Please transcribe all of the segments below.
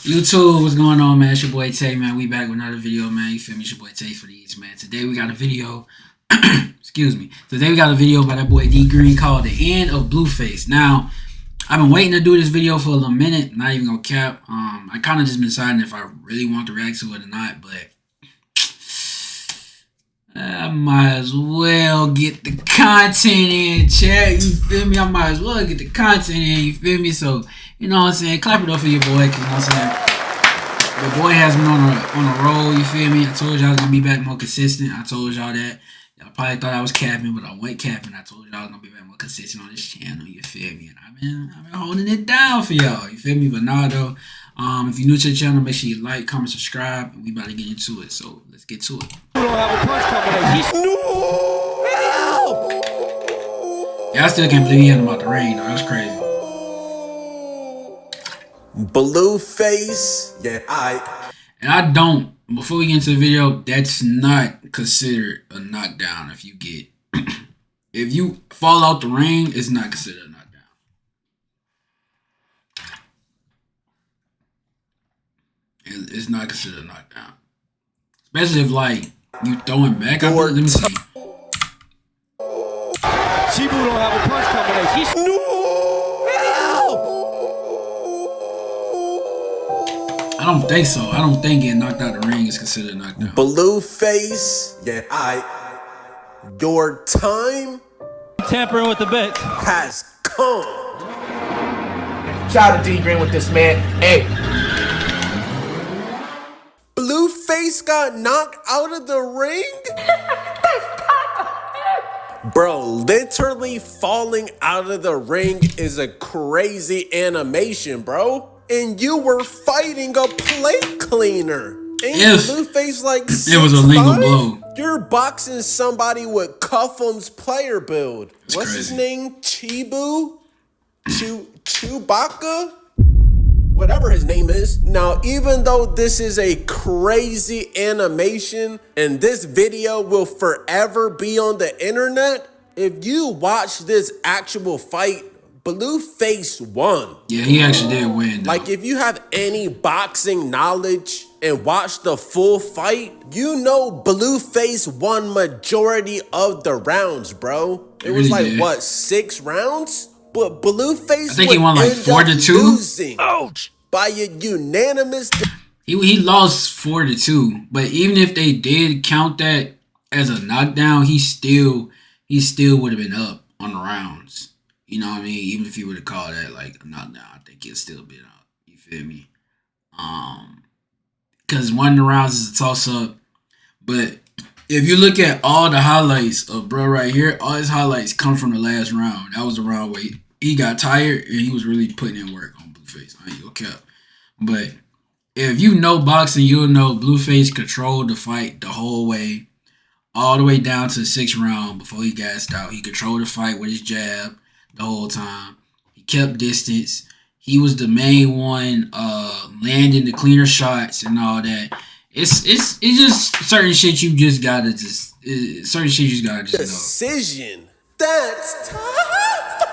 YouTube, what's going on, man? It's your boy Tay, man. We back with another video, man. You feel me? It's your boy TayFromTheEast, man. Today we got a video. Excuse me. Today we got a video by that boy D Green called "The End of Blueface." Now, I've been waiting to do this video for a little minute. Not even gonna cap. I kind of just been deciding if I really want to react to it or not, but I might as well get the content in, chat. You feel me? I might as well get the content in. You feel me? So, you know what I'm saying? Clap it up for your boy, cause you know what I'm saying? The boy has been on a roll, you feel me? I told y'all I was gonna be back more consistent. I told y'all that. Y'all probably thought I was capping, but I wasn't capping. I told y'all I was gonna be back more consistent on this channel, you feel me? And I've been holding it down for y'all, you feel me? But now though, if you're new to the channel, make sure you like, comment, subscribe, and we about to get into it. So let's get to it. We don't have a punch combination. No! Yeah, I still can't believe he had him out the rain, though. That's crazy. Blueface, yeah, And I don't, before we get into the video, that's not considered a knockdown. If you get, if you fall out the ring, it's not considered a knockdown. It's not considered a knockdown. Especially if, like, you throwing back. Let me see. Chibu don't have a punch combination. No! I don't think so. I don't think getting knocked out the ring is considered a knockdown. Blueface, yeah, your time tampering with the bets has come. Shout out to D Green with this, man. Hey. Blueface got knocked out of the ring? Bro, literally falling out of the ring is a crazy animation, bro. And you were fighting a plate cleaner. Ain't Blueface like 6'5"? It was a legal blow. You're boxing somebody with Cuffham's player build. That's What's crazy. his name? Chibu? Chewbacca? Whatever his name is. Now, even though this is a crazy animation and this video will forever be on the internet, if you watch this actual fight, Blueface won. Yeah, he actually did win, though. Like, if you have any boxing knowledge and watch the full fight, you know Blueface won majority of the rounds, bro. It was like, what, 6 rounds? But Blueface, I think he won like 4-2. Ouch! By a unanimous. He lost 4-2. But even if they did count that as a knockdown, he still would have been up on the rounds. You know what I mean? Even if he would have called that like a knockdown, I think he'll still been up. You feel me? Because one of the rounds is a toss up. But if you look at all the highlights of bro right here, all his highlights come from the last round. That was the round where he got tired and he was really putting in work on Blueface. I ain't gonna cap. But if you know boxing, you'll know Blueface controlled the fight the whole way, all the way down to the 6th round before he gassed out. He controlled the fight with his jab the whole time. He kept distance. He was the main one landing the cleaner shots and all that. It's just certain shit you just gotta certain shit you just gotta know. Decision. That's tough.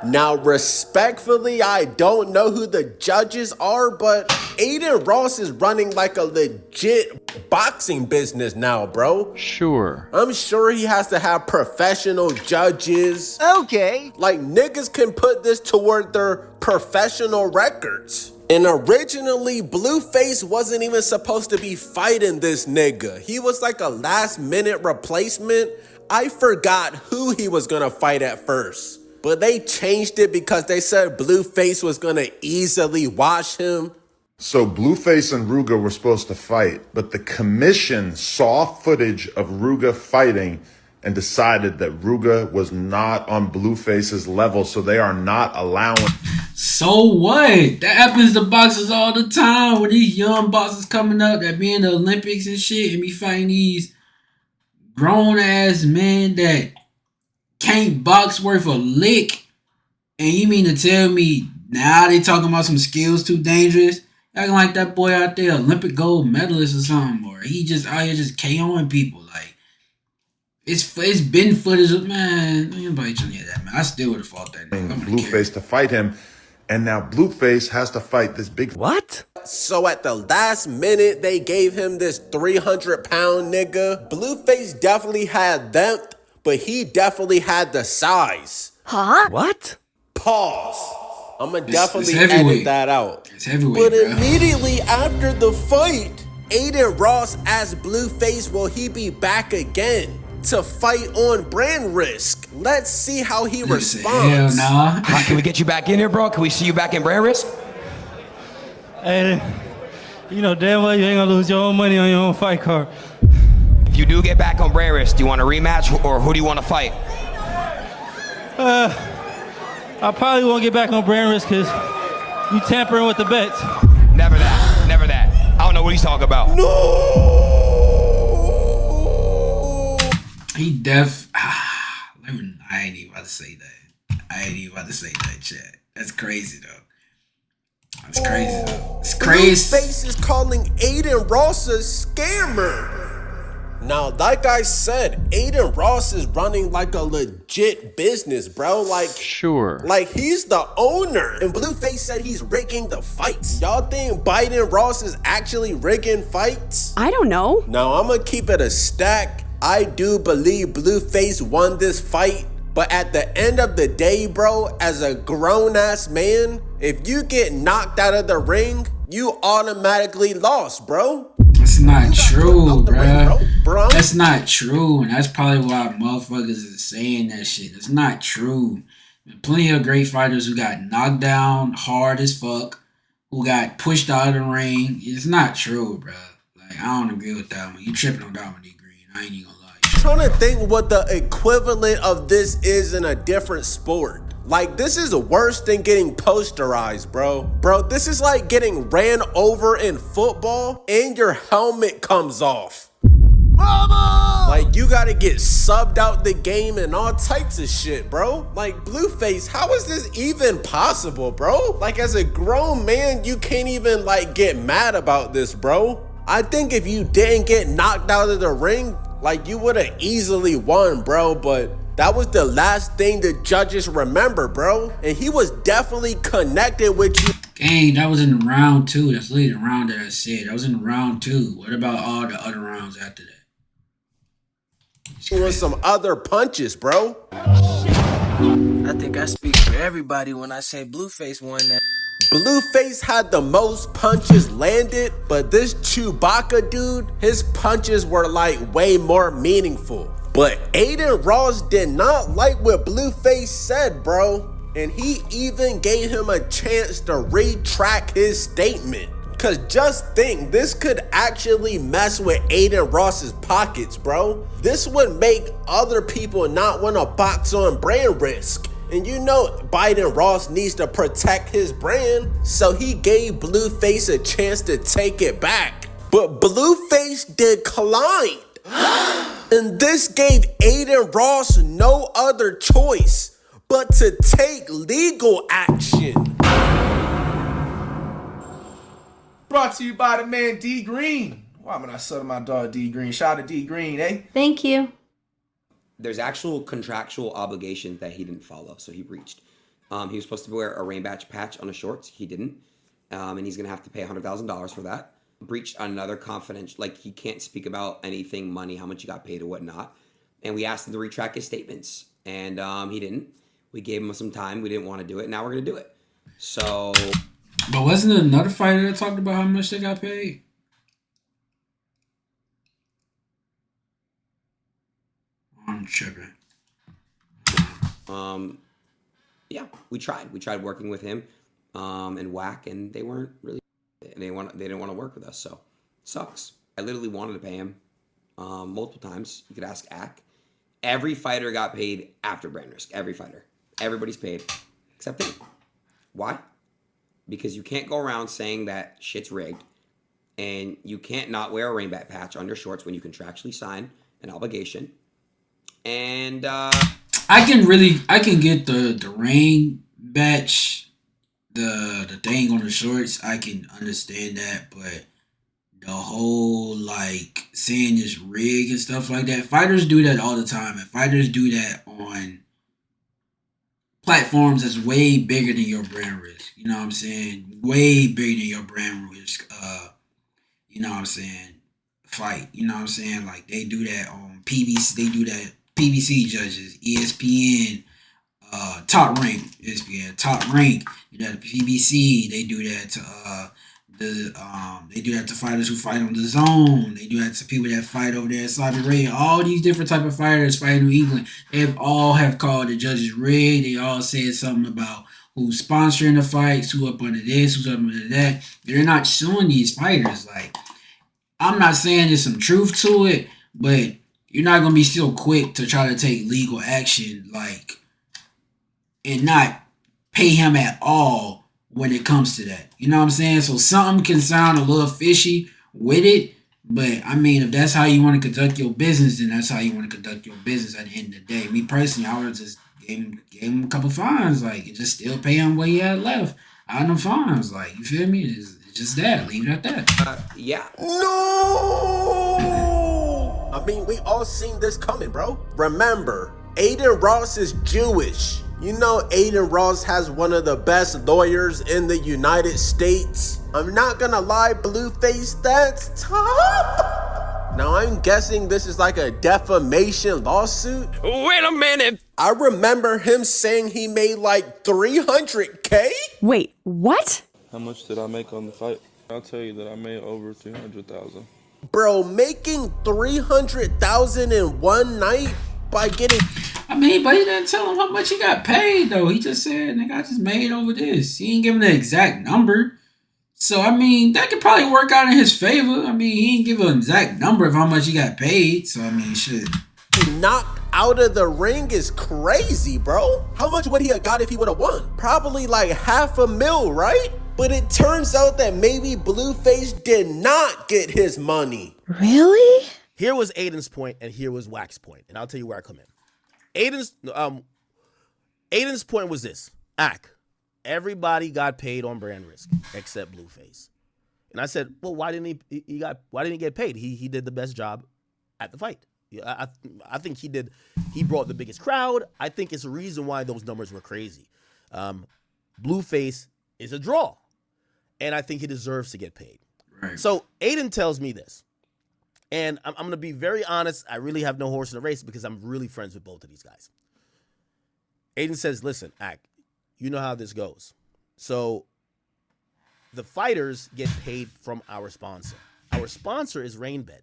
Now, respectfully, I don't know who the judges are, but Adin Ross is running like a legit boxing business now, bro. Sure. I'm sure he has to have professional judges. Okay. Like, niggas can put this toward their professional records. And originally, Blueface wasn't even supposed to be fighting this nigga. He was like a last-minute replacement. I forgot who he was gonna fight at first. But they changed it because they said Blueface was gonna easily wash him. So Blueface and Ruga were supposed to fight, but the commission saw footage of Ruga fighting and decided that Ruga was not on Blueface's level, so they are not allowing. So what? That happens to boxers all the time. With these young boxers coming up that be in the Olympics and shit and be fighting these grown ass men that can't box worth a lick. And you mean to tell me now they talking about some skills too dangerous? Acting like that boy out there Olympic gold medalist or something, or he just out here just KOing people. Like, it's been footage of, man, anybody trying to hear that, man. I still would have fought that nigga. Blueface to fight him, and now Blueface has to fight this big. What? So at the last minute, they gave him this 300-pound nigga. Blueface definitely had depth, but he definitely had the size. Huh? What? Pause. I'ma definitely it's edit that out. It's heavyweight, But bro. immediately after the fight, Adin Ross asked Blueface will he be back again to fight on brand risk. Let's see how he responds. Hell nah. Can we get you back in here, bro? Can we see you back in brand risk? Hey, you know damn well you ain't gonna lose your own money on your own fight card. If you do get back on brand risk, do you want a rematch or who do you want to fight? I probably won't get back on brand risk because you tampering with the bets. Never that. Never that. I don't know what he's talking about. No! He I ain't even about to say that. I ain't even about to say that, chat. That's crazy, though. That's crazy, though. It's crazy. Blueface is calling Adin Ross a scammer. Now, like I said, Adin Ross is running like a legit business, bro. Like, Sure. Like, he's the owner. And Blueface said he's rigging the fights. Y'all think Biden Ross is actually rigging fights? I don't know. Now, I'm gonna keep it a stack. I do believe Blueface won this fight. But at the end of the day, bro, as a grown-ass man, if you get knocked out of the ring, you automatically lost, bro. That's not true, bro. Bro. That's not true. And that's probably why motherfuckers is saying that shit. It's not true. Plenty of great fighters who got knocked down hard as fuck, who got pushed out of the ring. It's not true, bro. Like, I don't agree with that one. You tripping on Dominique Green. I ain't even gonna lie. I'm trying to think what the equivalent of this is in a different sport. Like, this is worse than getting posterized, bro. Bro, this is like getting ran over in football and your helmet comes off. Mama! Like, you gotta get subbed out the game and all types of shit, bro. Like, Blueface, how is this even possible, bro? Like, as a grown man, you can't even, like, get mad about this, bro. I think if you didn't get knocked out of the ring, like, you would have easily won, bro, but that was the last thing the judges remember, bro. And he was definitely connected with you. Dang, that was in round 2. That's literally the round that I said. That was in round 2. What about all the other rounds after that? Doing some other punches, bro. I think I speak for everybody when I say Blueface won that. Blueface had the most punches landed, but this Chewbacca dude, his punches were like way more meaningful. But Adin Ross did not like what Blueface said, bro. And he even gave him a chance to retract his statement. Cause just think, this could actually mess with Adin Ross's pockets, bro. This would make other people not want to box on brand risk. And you know Biden Ross needs to protect his brand, so he gave Blueface a chance to take it back. But Blueface declined. And this gave Adin Ross no other choice but to take legal action. Brought to you by the man D Green. Why am I not selling my dog D Green? Shout out to D Green, eh? Thank you. There's actual contractual obligations that he didn't follow, so he breached. He was supposed to wear a rain patch on his shorts. He didn't. And he's going to have to pay $100,000 for that. Breached on another confidential, like he can't speak about anything, money, how much he got paid or whatnot. And we asked him to retract his statements, and he didn't. We gave him some time. We didn't want to do it. Now we're going to do it. So... But wasn't it another fighter that talked about how much they got paid? I'm tripping. Yeah, we tried. We tried working with him and Whack, and they weren't really. And they didn't want to work with us, so sucks. I literally wanted to pay him multiple times. You could ask Ack. Every fighter got paid after brand risk. Every fighter, everybody's paid except him. Why? Because you can't go around saying that shit's rigged, and you can't not wear a rainback patch on your shorts when you contractually sign an obligation. And I can get the rain batch, the thing on the shorts. I can understand that, but the whole like saying it's rigged and stuff like that. Fighters do that all the time, and fighters do that on platforms that's way bigger than your brand risk. You know what I'm saying? Way bigger than your brand risk. You know what I'm saying? Fight. You know what I'm saying? Like they do that on PBC. They do that. PBC judges, ESPN, top rank, ESPN, top rank. You know, the PBC. They do that to they do that to fighters who fight on the zone. They do that to people that fight over there in Saudi Arabia. All these different type of fighters fighting in England. They all have called the judges rigged. They all said something about who's sponsoring the fights, who up under this, who's up under that. They're not suing these fighters. Like, I'm not saying there's some truth to it, but you're not gonna be so quick to try to take legal action, like, and not pay him at all when it comes to that. You know what I'm saying? So something can sound a little fishy with it, but I mean, if that's how you want to conduct your business, then that's how you want to conduct your business at the end of the day. Me personally, I would just gave him a couple fines, like, and just still pay him what he had left out of them fines. Like, you feel me? It's just that. Leave it at that. Yeah. No! I mean, we all seen this coming, bro. Remember, Adin Ross is Jewish. You know Adin Ross has one of the best lawyers in the United States. I'm not gonna lie, Blueface, that's tough. Now I'm guessing this is like a defamation lawsuit. Wait a minute. I remember him saying he made like 300K. Wait, what? How much did I make on the fight? I'll tell you that I made over 200,000. Bro, making 300,000 in one night by getting... I mean, but he didn't tell him how much he got paid, though. He just said, nigga, I just made over this. He ain't giving the exact number. So, I mean, that could probably work out in his favor. I mean, he ain't give an exact number of how much he got paid. So, I mean, shit. Knocked out of the ring is crazy, bro. How much would he have got if he would have won? Probably like $500,000, right? But it turns out that maybe Blueface did not get his money. Really? Here was Adin's point, and here was Wax's point, and I'll tell you where I come in. Adin's point was this: everybody got paid on brand risk except Blueface. And I said, well, why didn't he get paid? He did the best job at the fight. I think he brought the biggest crowd. I think it's a reason why those numbers were crazy. Blueface is a draw, and I think he deserves to get paid. Right. So Adin tells me this. And I'm going to be very honest. I really have no horse in the race because I'm really friends with both of these guys. Adin says, listen, you know how this goes. So the fighters get paid from our sponsor. Our sponsor is RainBet.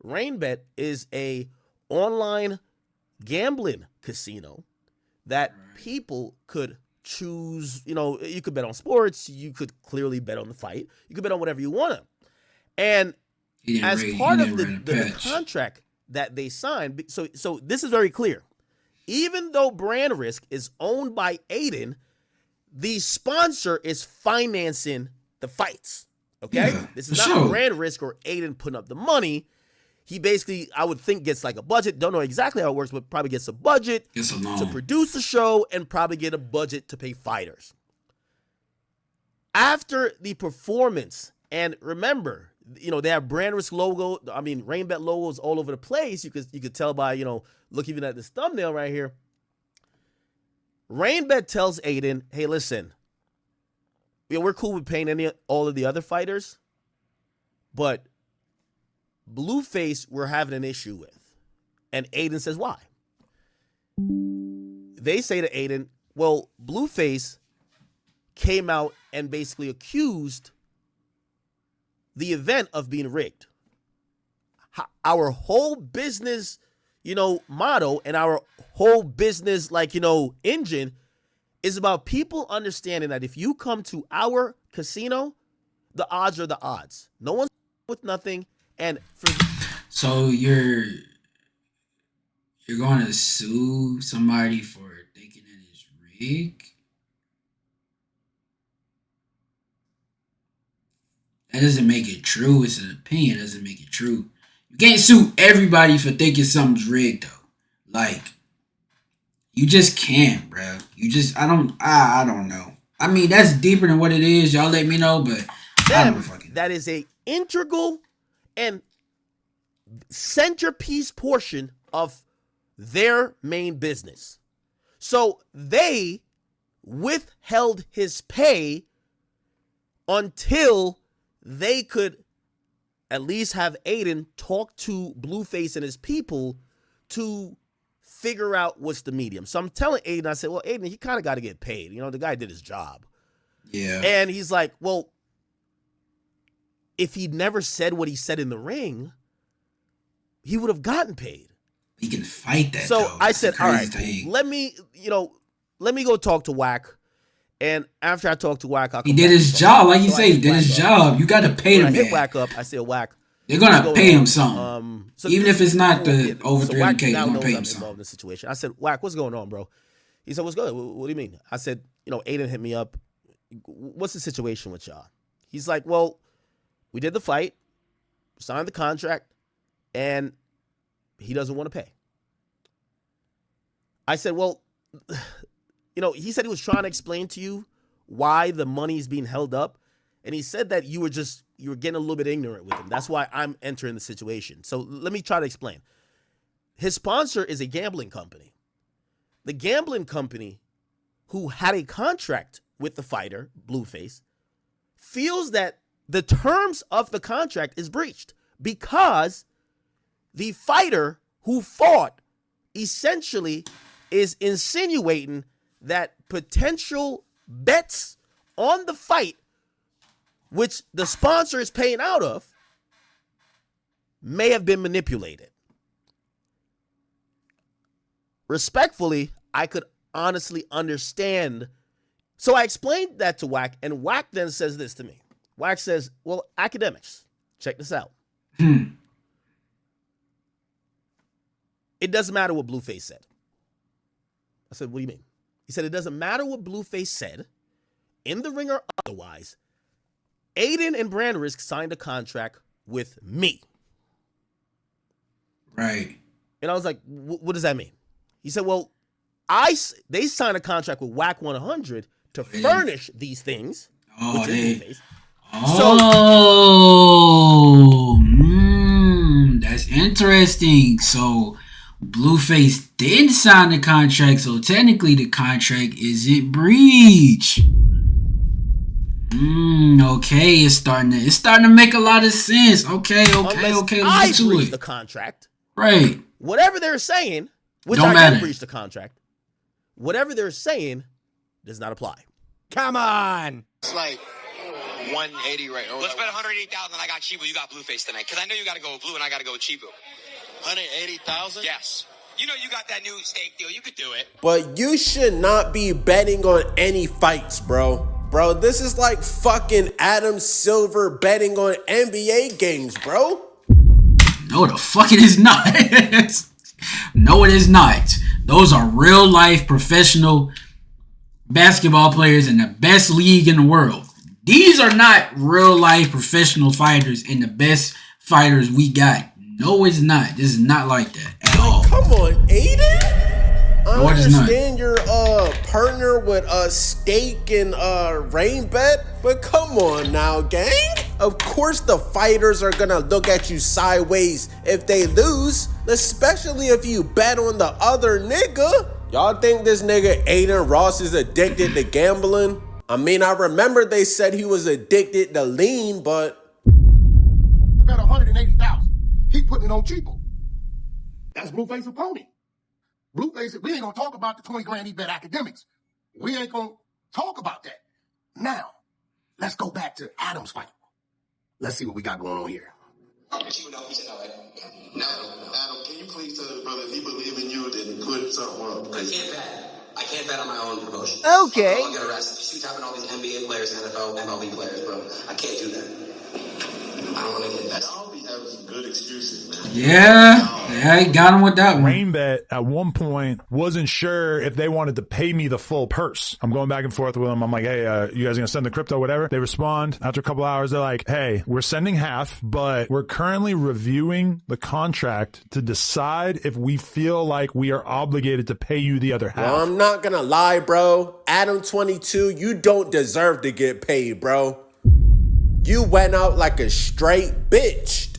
RainBet is a online gambling casino that people could choose. You know, you could bet on sports. You could clearly bet on the fight. You could bet on whatever you want to. And as part of the contract that they signed, so this is very clear. Even though brand risk is owned by Adin, the sponsor is financing the fights. Okay? Yeah, this is not brand risk or Adin putting up the money. He basically, I would think, gets like a budget. Don't know exactly how it works, but probably gets a budget to produce the show and probably get a budget to pay fighters. After the performance, and remember, you know, they have brand risk logo. I mean, RainBet logos all over the place. You could tell by, you know, look even at this thumbnail right here. RainBet tells Adin, hey, listen, you know, we're cool with paying all of the other fighters, but Blueface we're having an issue with. And Adin says, why? They say to Adin, well, Blueface came out and basically accused the event of being rigged. Our whole business, you know, motto and our whole business, like, you know, engine is about people understanding that if you come to our casino, the odds are the odds. No one's with nothing. And so you're going to sue somebody for thinking it is rigged? That doesn't make it true. It's an opinion. It doesn't make it true. You can't sue everybody for thinking something's rigged, though. Like, you just can't, bro. You just, I don't know. I mean, that's deeper than what it is. Y'all let me know, but I don't fucking know. That is a integral and centerpiece portion of their main business. So they withheld his pay until they could at least have Adin talk to Blueface and his people to figure out what's the medium. So I'm telling Adin, I said, well, Adin, he kind of got to get paid. You know, the guy did his job. Yeah. And he's like, well, if he'd never said what he said in the ring, he would have gotten paid. He can fight that. So though. I said, all right, thing. let me go talk to Wack. And after I talked to Wack, he did his job. Like you say, he did his job. You got to pay him. I hit Wack up. I said, Wack, they're going to pay him something. Even if it's not the over 300K, they're going to pay him something. Involved in the situation. I said, Wack, what's going on, bro? He said, what's good? What do you mean? I said, Adin hit me up. What's the situation with y'all? He's like, well, we did the fight, signed the contract, and he doesn't want to pay. I said, well, he said he was trying to explain to you why the money is being held up. And he said that you were getting a little bit ignorant with him. That's why I'm entering the situation. So let me try to explain. His sponsor is a gambling company. The gambling company who had a contract with the fighter, Blueface, feels that the terms of the contract is breached because the fighter who fought essentially is insinuating that potential bets on the fight, which the sponsor is paying out of, may have been manipulated. Respectfully, I could honestly understand. So I explained that to Wack, and Wack then says this to me. Wack says, well, academics, check this out. It doesn't matter what Blueface said. I said, what do you mean? He said, it doesn't matter what Blueface said, in the ring or otherwise. Adin and Brand Risk signed a contract with me. Right. And I was like, what does that mean? He said, well, they signed a contract with Wack 100 to furnish these things. That's interesting. So Blueface didn't sign the contract, so technically the contract isn't breached. Okay, it's starting to make a lot of sense. Okay. Let's get to it. The contract, right? Whatever they're saying, which I didn't breach the contract. Whatever they're saying does not apply. Come on. It's like 180 right now. Let's bet 180,000. I got Chibu. You got Blueface tonight. Because I know you got to go with Blue and I got to go with Chibu. 180,000? Yes. You know you got that new steak deal. You could do it. But you should not be betting on any fights, bro. Bro, this is like fucking Adam Silver betting on NBA games, bro. No, the fuck it is not. No, it is not. Those are real life professional basketball players in the best league in the world. These are not real life professional fighters and the best fighters we got. No, it's not. This is not like that at all. Come on, Adin. I No, understand you're partner with Steak and Rain Bet, but come on now, gang. Of course the fighters are gonna look at you sideways if they lose, especially if you bet on the other nigga. Y'all think this nigga Adin Ross is addicted to gambling? I mean, I remember they said he was addicted to lean, but bet 180,000. He putting it on Chibu. That's Blueface's opponent. Blueface, we ain't gonna talk about the 20 grand he bet academics. We ain't gonna talk about that. Now, let's go back to Adam's fight. Let's see what we got going on here. No, Adam, can you please tell the brother if he believe in you, then put something up? I can't bet on my own promotion. Okay. I'll get arrested. You tapping all these NBA players, NFL, MLB players, bro. I can't do that. I don't want to get invested. Y'all be having some good excuses, man. Yeah, I got him with that one. Rain Bet at one point wasn't sure if they wanted to pay me the full purse. I'm going back and forth with them. I'm like, hey, you guys gonna send the crypto, whatever? They respond after a couple hours. They're like, hey, we're sending half, but we're currently reviewing the contract to decide if we feel like we are obligated to pay you the other half. Well, I'm not gonna lie, bro. Adam 22, you don't deserve to get paid, bro. You went out like a straight bitch.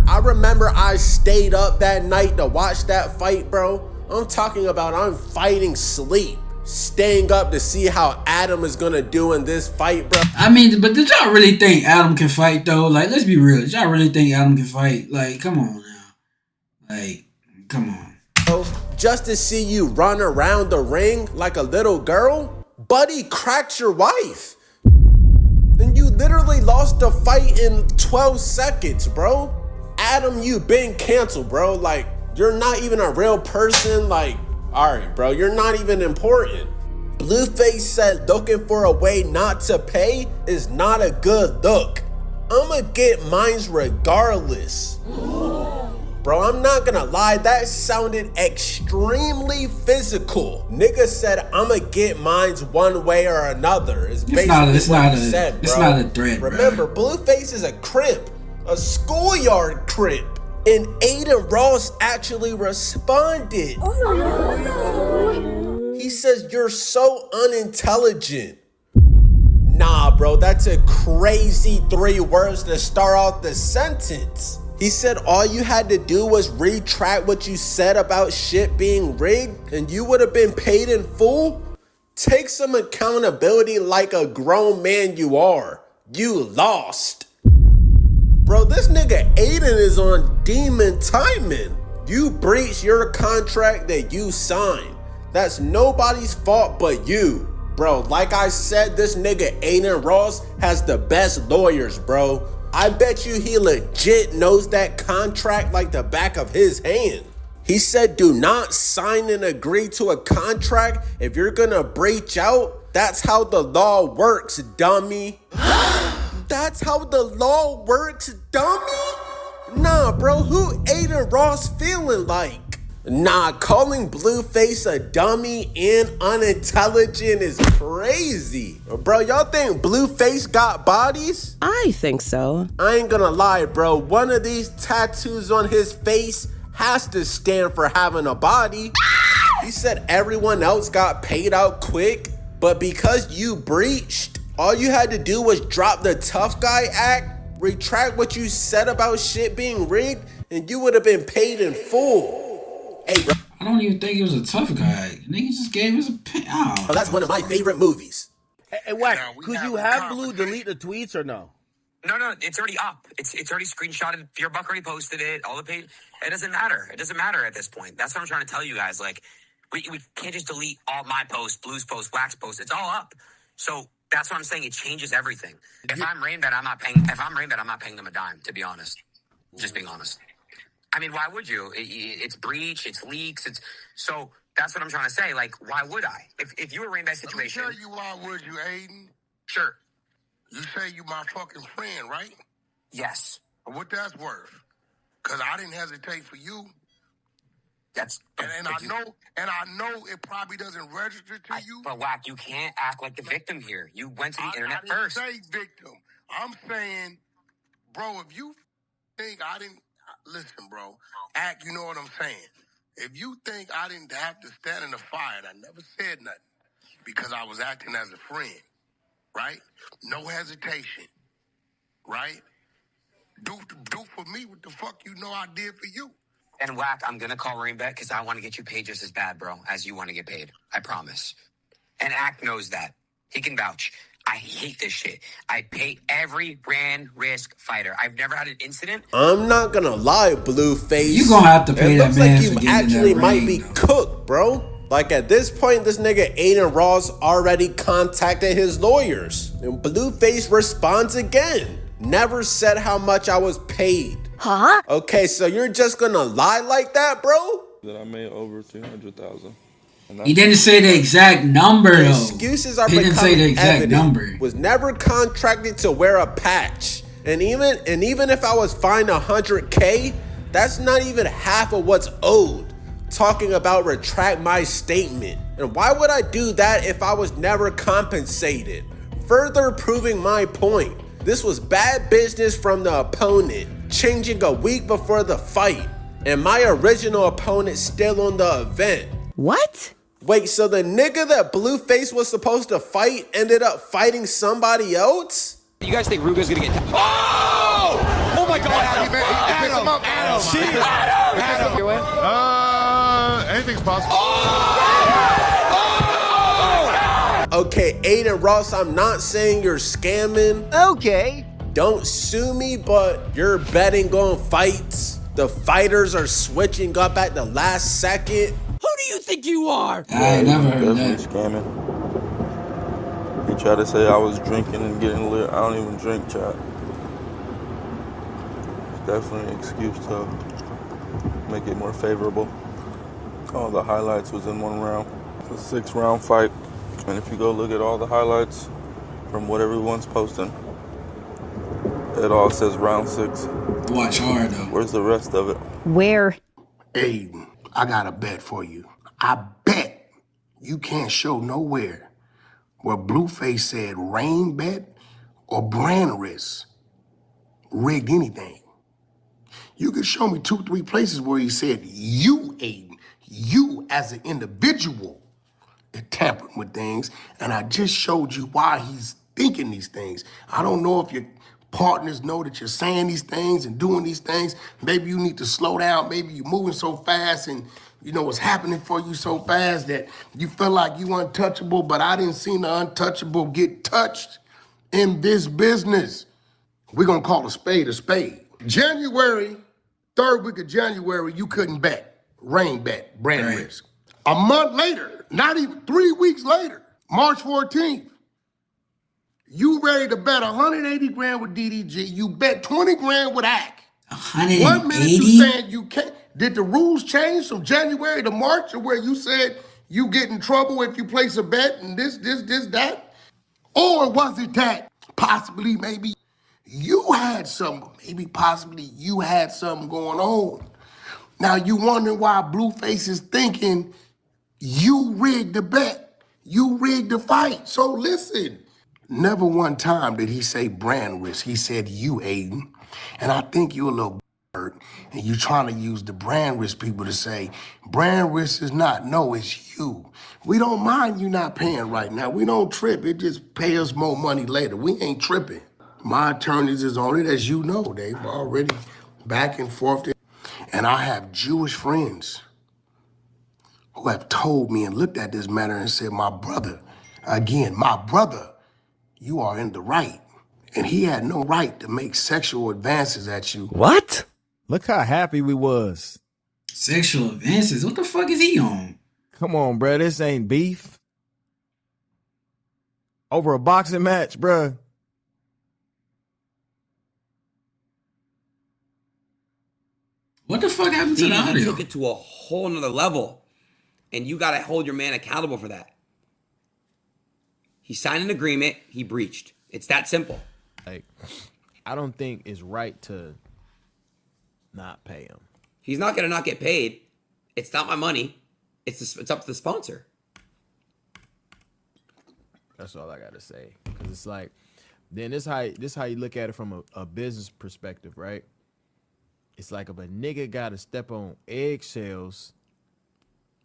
I remember I stayed up that night to watch that fight, bro. I'm talking about I'm fighting sleep. Staying up to see how Adam is gonna do in this fight, bro. I mean, but did y'all really think Adam can fight though? Like, let's be real. Did y'all really think Adam can fight? Like, come on now. Like, come on. Just to see you run around the ring like a little girl? Buddy cracked your wife. And you literally lost the fight in 12 seconds, bro. Adam, you been canceled, bro. Like, you're not even a real person. Like, alright, bro, you're not even important. Blueface said looking for a way not to pay is not a good look. I'ma get mines regardless. Bro, I'm not gonna lie, that sounded extremely physical. Nigga said, I'ma get mines one way or another. It's basically what he said, bro. It's not a threat, Remember, Blueface is a crip, a schoolyard crip. And Adin Ross actually responded. He says, you're so unintelligent. Nah, bro, that's a crazy 3 words to start off the sentence. He said all you had to do was retract what you said about shit being rigged and you would have been paid in full? Take some accountability like a grown man you are. You lost. Bro, this nigga Adin is on demon timing. You breached your contract that you signed. That's nobody's fault but you. Bro, like I said, this nigga Adin Ross has the best lawyers, bro. I bet you he legit knows that contract like the back of his hand. He said do not sign and agree to a contract if you're gonna breach out. That's how the law works, dummy. That's how the law works, dummy? Nah, bro, who Adin Ross feeling like? Nah, calling Blueface a dummy and unintelligent is crazy. Bro, y'all think Blueface got bodies? I think so. I ain't gonna lie, bro. One of these tattoos on his face has to stand for having a body. He said everyone else got paid out quick, but because you breached, all you had to do was drop the tough guy act, retract what you said about shit being rigged, and you would have been paid in full. Hey, bro. I don't even think he was a tough guy. Nigga just gave us a pay. Oh, that's one of my favorite movies. Hey, Wack, could you have Blue delete the tweets or no? No, it's already up. It's already screenshotted. Fearbuck already posted it. All the page. It doesn't matter. It doesn't matter at this point. That's what I'm trying to tell you guys. Like, we can't just delete all my posts, Blue's posts, Wack's posts. It's all up. So that's what I'm saying. It changes everything. If I'm Rainbet, I'm not paying. If I'm Rainbet, I'm not paying them a dime. To be honest, just being honest. I mean, why would you? It's breach, it's leaks, it's so. That's what I'm trying to say. Like, why would I? If you were Rainbet situation, Let me tell you why would you, Adin? Sure. You say you my fucking friend, right? Yes. What that's worth? Cause I didn't hesitate for you. That's and I know it probably doesn't register to you. But Wack, you can't act like the victim here. You went to the internet I didn't first. say victim. I'm saying, bro, if you think I didn't. Listen, bro. Act, you know what I'm saying. If you think I didn't have to stand in the fire, I never said nothing because I was acting as a friend, right? No hesitation, right? Do for me what the fuck you know I did for you. And Wack, I'm gonna call Rainbet because I want to get you paid just as bad, bro, as you want to get paid. I promise. And Act knows that. He can vouch. I hate this shit. I pay every brand risk fighter. I've never had an incident. I'm not gonna lie, Blueface. You gonna have to pay that man for getting in that ring. It looks like you actually might be cooked, bro. Like at this point, this nigga Adin Ross already contacted his lawyers. And Blueface responds again. Never said how much I was paid. Huh? Okay, so you're just gonna lie like that, bro? That I made over 200,000. He didn't say the exact number, though. Excuses are he didn't say the exact evident. number. Was never contracted to wear a patch. And even if I was fined $100K, that's not even half of what's owed. Talking about retract my statement. And why would I do that if I was never compensated? Further proving my point. This was bad business from the opponent, changing a week before the fight. And my original opponent still on the event. What? Wait, so the nigga that Blueface was supposed to fight ended up fighting somebody else? You guys think Ruga's gonna get... Oh! Oh my God, Adam! Adam! Anything's possible. Okay, Adin Ross, I'm not saying you're scamming. Okay. Don't sue me, but you're betting on fights. The fighters are switching up at the last second. Who do you think you are? I ain't never heard Definitely that. scamming. He tried to say I was drinking and getting lit. I don't even drink, chat. It's definitely an excuse to make it more favorable. All the highlights was in one round. It's a 6-round fight. And if you go look at all the highlights from what everyone's posting, it all says round 6. Watch hard though. Where's the rest of it? Where? Adin, I got a bet for you. I bet you can't show nowhere where Blueface said rain bet or brand risk rigged anything. You could show me 2, 3 places where he said you, Adin, you as an individual it tampered with things, and I just showed you why he's thinking these things. I don't know if your partners know that you're saying these things and doing these things. Maybe you need to slow down. Maybe you're moving so fast and you know what's happening for you so fast that you feel like you untouchable, but I didn't see the untouchable get touched in this business. We're gonna call a spade a spade. January, 3rd week of January, you couldn't bet. Rain bet, brand risk. A month later, not even 3 weeks later, March 14th, you ready to bet 180 grand with DDG. You bet 20 grand with AK. 180? 1 minute you saying you can't. Did the rules change from January to March or where you said you get in trouble if you place a bet and this, that? Or was it that possibly maybe you had something, possibly you had something going on? Now you wondering why Blueface is thinking you rigged the bet. You rigged the fight. So listen, never one time did he say brand risk. He said you, Adin. And I think you a little hurt and you trying to use the brand risk people to say brand risk is not. No, it's you. We don't mind you not paying right now. We don't trip. It just pay us more money later. We ain't tripping. My attorneys is on it, as you know. They've already back and forth. And I have Jewish friends who have told me and looked at this matter and said, my brother, you are in the right. And he had no right to make sexual advances at you. What? Look how happy we was. Sexual advances? What the fuck is he on? Come on, bro. This ain't beef. Over a boxing match, bro. What the fuck happened to the audio? You took it to a whole nother level. And you got to hold your man accountable for that. He signed an agreement. He breached. It's that simple. Like, I don't think it's right to not pay him. He's not going to not get paid. It's not my money. It's up to the sponsor. That's all I got to say. Because it's like, then this how you look at it from a business perspective, right? It's like if a nigga got to step on eggshells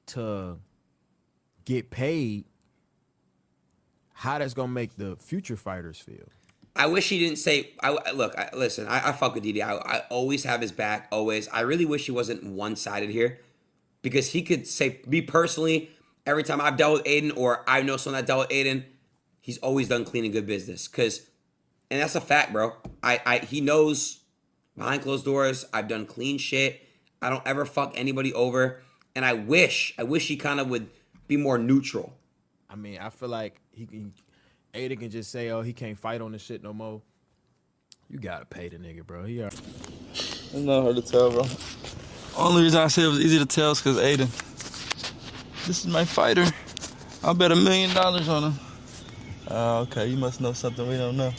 to get paid, how that's gonna make the future fighters feel. I wish he didn't say. Listen. I fuck with DD. I always have his back. Always. I really wish he wasn't one-sided here, because he could say, me personally, every time I've dealt with Adin or I know someone that dealt with Adin, he's always done clean and good business. And that's a fact, bro. He knows behind closed doors, I've done clean shit. I don't ever fuck anybody over. And I wish he kind of would be more neutral. I mean, I feel like Adin can just say, oh, he can't fight on this shit no more. You gotta pay the nigga, bro. It's not hard to tell, bro. Only reason I said it was easy to tell is because Adin. This is my fighter. I'll bet $1 million on him. Okay, you must know something we don't know.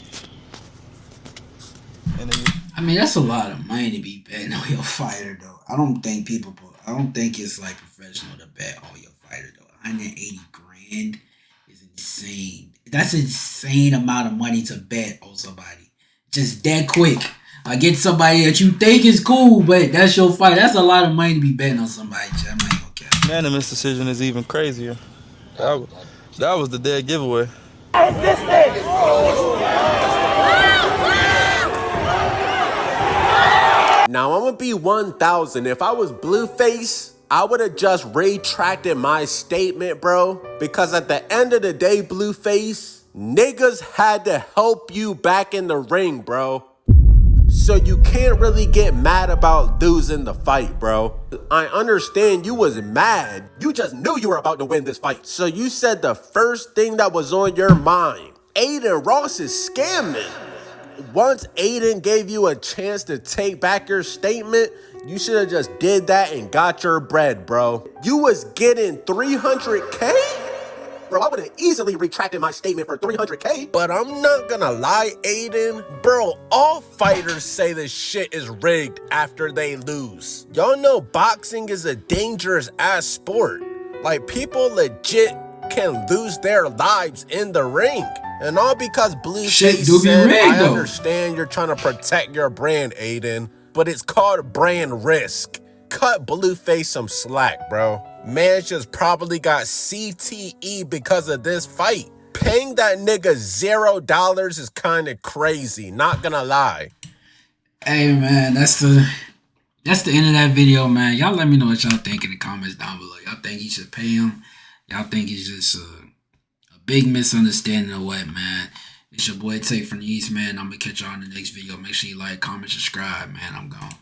I mean, that's a lot of money to be betting on your fighter, though. I don't think it's like professional to bet on your fighter, though. 180 grand is insane. That's an insane amount of money to bet on somebody. Just that quick. I get somebody that you think is cool, but that's your fight. That's a lot of money to be betting on somebody. I'm like, okay. Unanimous decision is even crazier. That was the dead giveaway. Now I'm gonna be 1,000. If I was Blueface, I would have just retracted my statement, bro. Because at the end of the day, Blueface, niggas had to help you back in the ring, bro. So you can't really get mad about losing the fight, bro. I understand you was mad. You just knew you were about to win this fight. So you said the first thing that was on your mind, Adin Ross is scamming. Once Adin gave you a chance to take back your statement, you should have just did that and got your bread, bro. You was getting 300K? Bro, I would have easily retracted my statement for 300K. But I'm not gonna lie, Adin. Bro, all fighters say this shit is rigged after they lose. Y'all know boxing is a dangerous ass sport. Like, people legit can lose their lives in the ring. And all because Blueface said, I understand you're trying to protect your brand, Adin, but it's called brand risk. Cut Blueface some slack, bro. Man just probably got CTE because of this fight. Paying that nigga $0 is kind of crazy, not gonna lie. Hey, man, that's the end of that video, man. Y'all let me know what y'all think in the comments down below. Y'all think he should pay him? Y'all think it's just a big misunderstanding or what, man? It's your boy Tay from the East, man. I'm gonna catch y'all in the next video. Make sure you like, comment, subscribe, man. I'm gone.